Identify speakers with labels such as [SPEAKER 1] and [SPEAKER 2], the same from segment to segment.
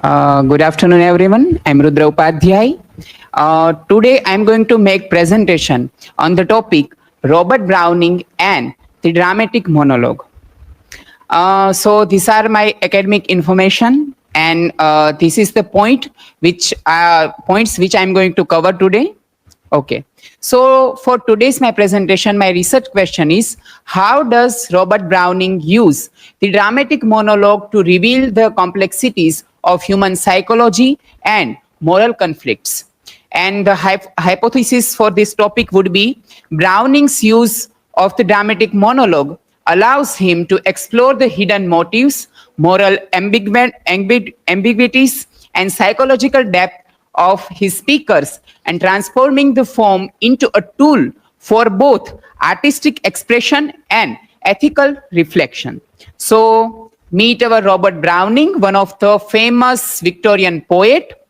[SPEAKER 1] Good afternoon, everyone. I'm Rudra Upadhyay. Today, I'm going to make presentation on the topic Robert Browning and the dramatic monologue. So these are my academic information, and this is the points which I'm going to cover today. Okay. So for today's my presentation, my research question is, how does Robert Browning use the dramatic monologue to reveal the complexities of human psychology and moral conflicts? And the hypothesis for this topic would be Browning's use of the dramatic monologue allows him to explore the hidden motives, moral ambiguities, and psychological depth of his speakers and transforming the form into a tool for both artistic expression and ethical reflection. So, meet our Robert Browning, one of the famous Victorian poet,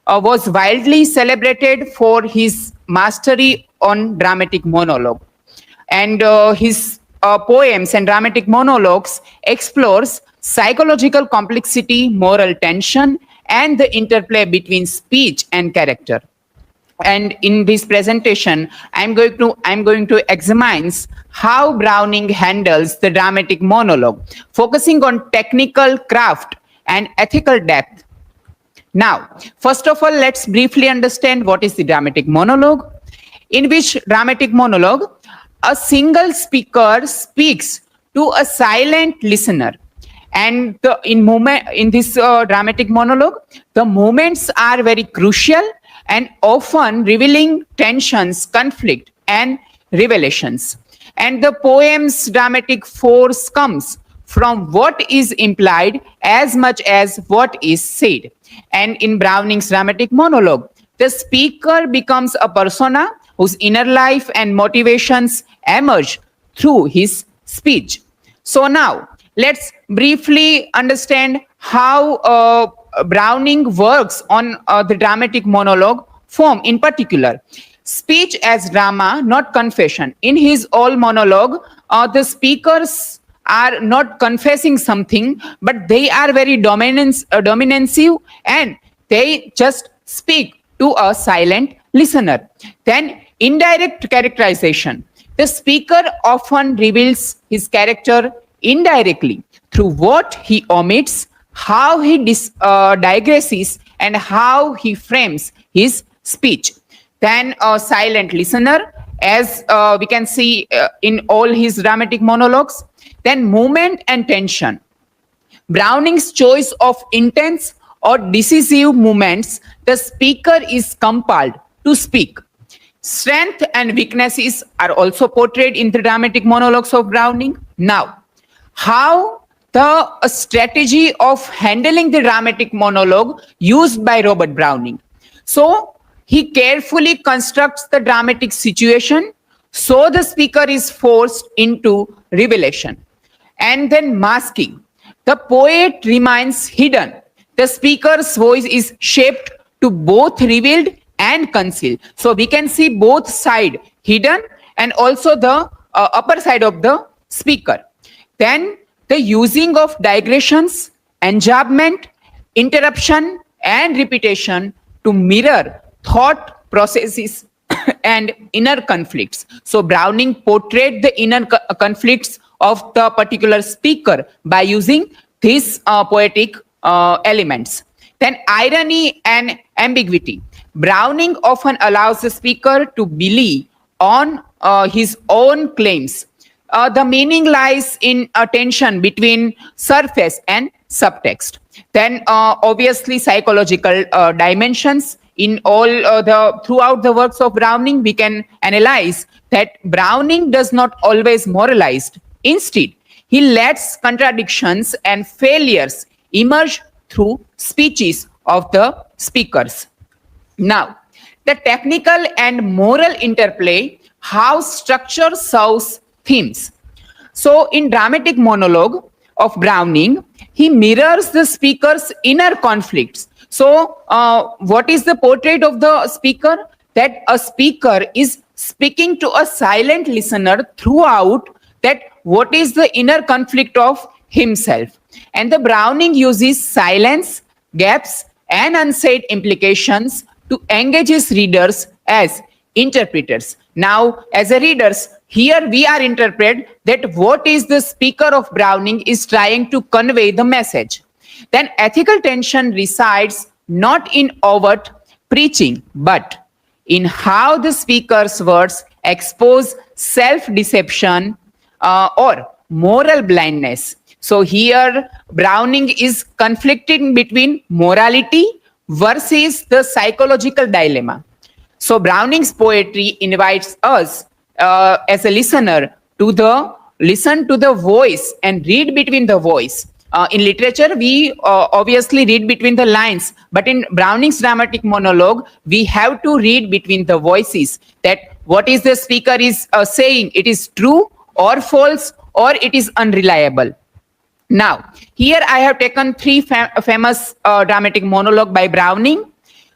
[SPEAKER 1] was widely celebrated for his mastery on dramatic monologue. And his poems and dramatic monologues explores psychological complexity, moral tension, and the interplay between speech and character. And in this presentation, I'm going to examine how Browning handles the dramatic monologue, focusing on technical craft and ethical depth. Now, first of all, let's briefly understand what is the dramatic monologue. In which dramatic monologue, a single speaker speaks to a silent listener. And in this dramatic monologue, the moments are very crucial and often revealing tensions, conflict, and revelations. And the poem's dramatic force comes from what is implied as much as what is said. And in Browning's dramatic monologue, the speaker becomes a persona whose inner life and motivations emerge through his speech. So now, let's briefly understand how Browning works on the dramatic monologue form in particular. Speech as drama, not confession. In his all monologue, the speakers are not confessing something, but they are very dominative and they just speak to a silent listener. Then indirect characterization. The speaker often reveals his character indirectly through what he omits, how he digresses, and how he frames his speech. Then a silent listener, as we can see in all his dramatic monologues. Then movement and tension. Browning's choice of intense or decisive movements, the speaker is compelled to speak. Strength and weaknesses are also portrayed in the dramatic monologues of Browning. Now, how the strategy of handling the dramatic monologue used by Robert Browning. So, he carefully constructs the dramatic situation so the speaker is forced into revelation. And then masking. The poet remains hidden. The speaker's voice is shaped to both revealed and concealed. So we can see both side hidden and also the upper side of the speaker. Then the using of digressions, enjambment, interruption, and repetition to mirror thought processes and inner conflicts. So Browning portrayed the inner conflicts of the particular speaker by using these poetic elements. Then irony and ambiguity. Browning often allows the speaker to believe on his own claims. The meaning lies in a tension between surface and subtext. Then obviously psychological dimensions. In all throughout the works of Browning, we can analyze that Browning does not always moralize. Instead, he lets contradictions and failures emerge through speeches of the speakers. Now, the technical and moral interplay, how structure serves themes. So, in dramatic monologue of Browning, he mirrors the speaker's inner conflicts. So, what is the portrait of the speaker? That a speaker is speaking to a silent listener throughout, that what is the inner conflict of himself. And the Browning uses silence, gaps, and unsaid implications to engage his readers as interpreters. Now, as a readers, here we are interpret that what is the speaker of Browning is trying to convey the message. Then ethical tension resides not in overt preaching, but in how the speaker's words expose self-deception or moral blindness. So here Browning is conflicting between morality versus the psychological dilemma. So Browning's poetry invites us as a listener to listen to the voice and read between the voice. In literature, we obviously read between the lines, but in Browning's dramatic monologue, we have to read between the voices, that what is the speaker is saying, it is true or false, or it is unreliable. Now, here I have taken three famous dramatic monologue by Browning.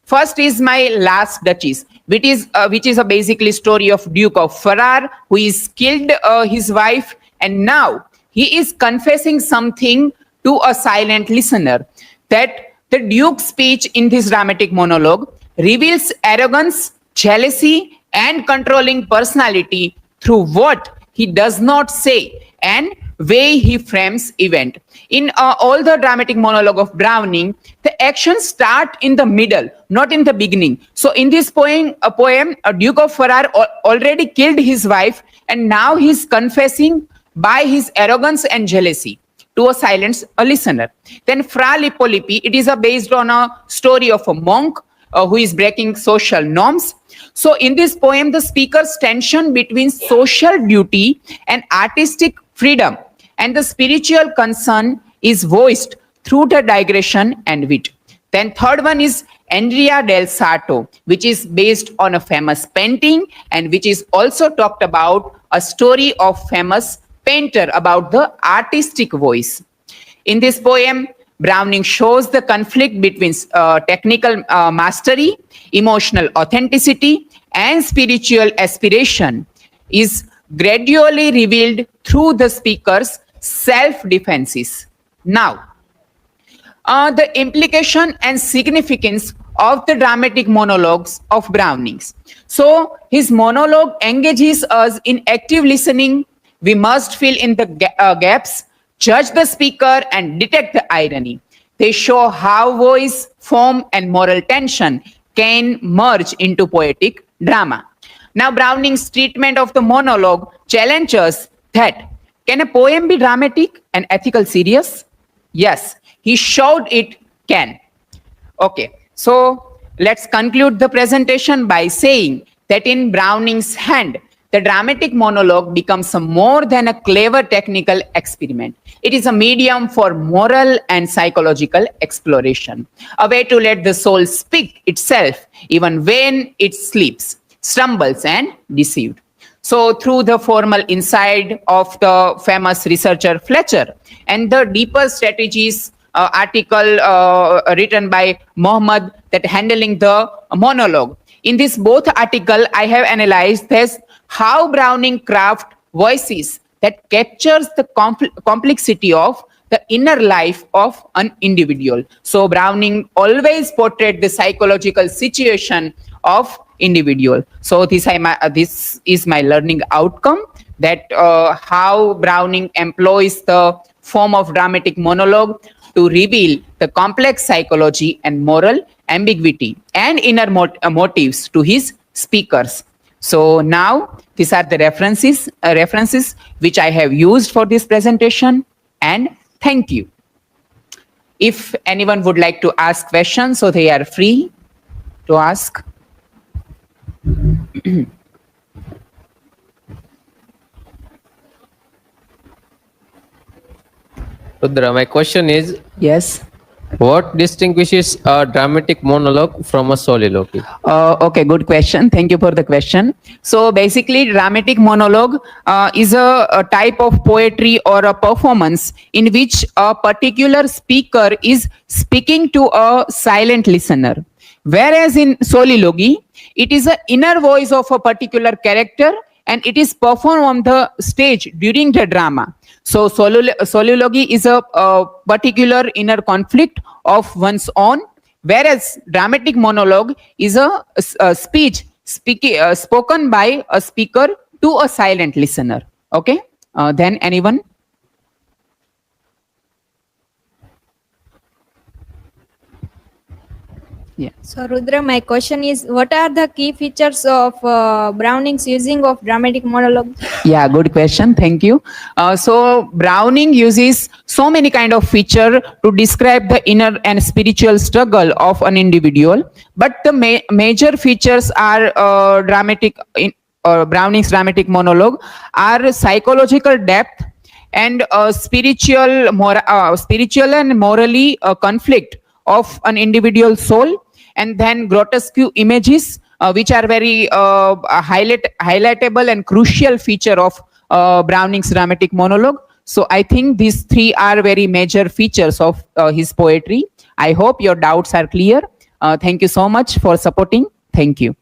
[SPEAKER 1] First is My Last Duchess, which is a basically story of Duke of Ferrara, who is killed his wife, and now he is confessing something to a silent listener. That the Duke's speech in this dramatic monologue reveals arrogance, jealousy, and controlling personality through what he does not say and way he frames event. In all the dramatic monologue of Browning, the actions start in the middle, not in the beginning. So in this poem, Duke of Ferrara already killed his wife, and now he's confessing by his arrogance and jealousy to a silent listener. Then Fra Lippo-Lippi, it is based on a story of a monk who is breaking social norms. So in this poem, the speaker's tension between social duty and artistic freedom and the spiritual concern is voiced through the digression and wit. Then third one is Andrea del Sarto, which is based on a famous painting and which is also talked about a story of famous painter about the artistic voice. In this poem, Browning shows the conflict between technical mastery, emotional authenticity, and spiritual aspiration is gradually revealed through the speaker's self-defenses. Now, the implication and significance of the dramatic monologues of Browning's. So, his monologue engages us in active listening. We must fill in the gaps, judge the speaker, and detect the irony. They show how voice, form, and moral tension can merge into poetic drama. Now, Browning's treatment of the monologue challenges that can a poem be dramatic and ethical serious? Yes, he showed it can. Okay, so let's conclude the presentation by saying that in Browning's hand, the dramatic monologue becomes more than a clever technical experiment. It is a medium for moral and psychological exploration, a way to let the soul speak itself even when it sleeps, stumbles, and deceived. So through the formal insight of the famous researcher Fletcher and the deeper strategies article written by Mohammed that handling the monologue. In this both article, I have analyzed this how Browning craft voices that captures the complexity of the inner life of an individual. So Browning always portrayed the psychological situation of individual. So this is my learning outcome, that how Browning employs the form of dramatic monologue to reveal the complex psychology and moral ambiguity and inner motives to his speakers. So now these are the references which I have used for this presentation, and thank you. If anyone would like to ask questions, so they are free to ask.
[SPEAKER 2] Rudra, my question is,
[SPEAKER 1] Yes.
[SPEAKER 2] what distinguishes a dramatic monologue from a soliloquy?
[SPEAKER 1] Okay, good question. Thank you for the question. So basically, dramatic monologue is a type of poetry or a performance in which a particular speaker is speaking to a silent listener. Whereas in soliloquy, it is an inner voice of a particular character and it is performed on the stage during the drama. So soliloquy is a particular inner conflict of one's own, whereas dramatic monologue is a speech spoken by a speaker to a silent listener. Okay. Then anyone? Yeah.
[SPEAKER 3] So Rudra, my question is, what are the key features of Browning's using of dramatic monologue?
[SPEAKER 1] Yeah, good question. Thank you. So Browning uses so many kind of feature to describe the inner and spiritual struggle of an individual, but the major features are Browning's dramatic monologue are psychological depth and spiritual and morally conflict of an individual soul, and then grotesque images, which are very highlightable and crucial feature of Browning's dramatic monologue. So I think these three are very major features of his poetry. I hope your doubts are clear. Thank you so much for supporting. Thank you.